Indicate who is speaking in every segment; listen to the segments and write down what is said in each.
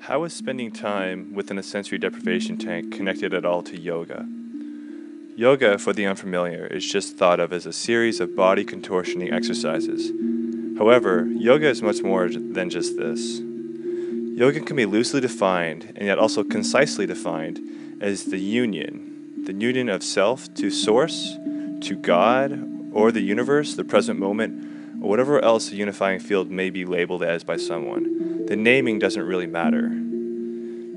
Speaker 1: How is spending time within a sensory deprivation tank connected at all to yoga? Yoga, for the unfamiliar, is just thought of as a series of body contortioning exercises. However, yoga is much more than just this. Yoga can be loosely defined, and yet also concisely defined, as the union of self to source, to God, or the universe, the present moment, or whatever else a unifying field may be labeled as by someone. The naming doesn't really matter.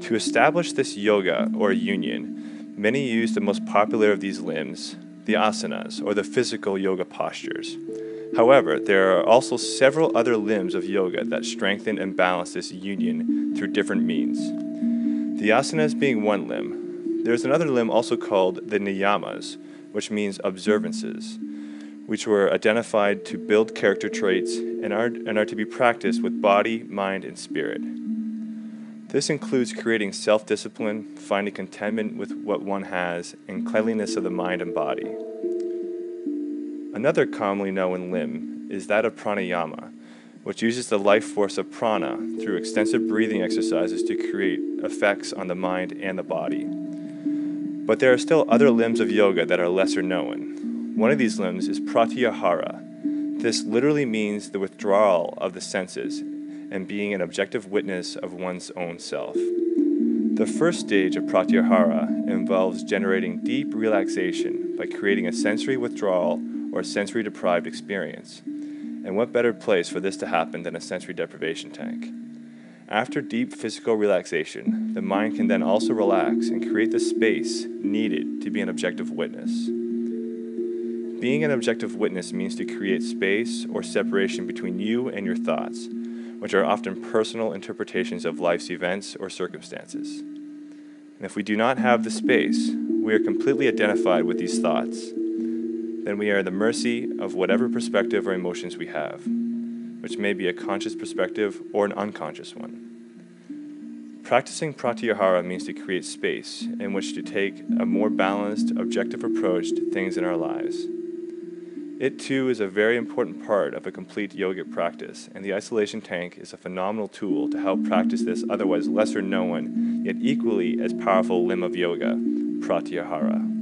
Speaker 1: To establish this yoga, or union, many use the most popular of these limbs, the asanas, or the physical yoga postures. However, there are also several other limbs of yoga that strengthen and balance this union through different means. The asanas being one limb. There is another limb also called the niyamas, which means observances, which were identified to build character traits and are to be practiced with body, mind, and spirit. This includes creating self-discipline, finding contentment with what one has, and cleanliness of the mind and body. Another commonly known limb is that of pranayama, which uses the life force of prana through extensive breathing exercises to create effects on the mind and the body. But there are still other limbs of yoga that are lesser known. One of these limbs is pratyahara. This literally means the withdrawal of the senses and being an objective witness of one's own self. The first stage of pratyahara involves generating deep relaxation by creating a sensory withdrawal or sensory deprived experience. And what better place for this to happen than a sensory deprivation tank? After deep physical relaxation, the mind can then also relax and create the space needed to be an objective witness. Being an objective witness means to create space or separation between you and your thoughts, which are often personal interpretations of life's events or circumstances. And if we do not have the space, we are completely identified with these thoughts. Then we are at the mercy of whatever perspective or emotions we have, which may be a conscious perspective or an unconscious one. Practicing pratyahara means to create space in which to take a more balanced, objective approach to things in our lives. It too is a very important part of a complete yogic practice, and the isolation tank is a phenomenal tool to help practice this otherwise lesser known, yet equally as powerful limb of yoga, pratyahara.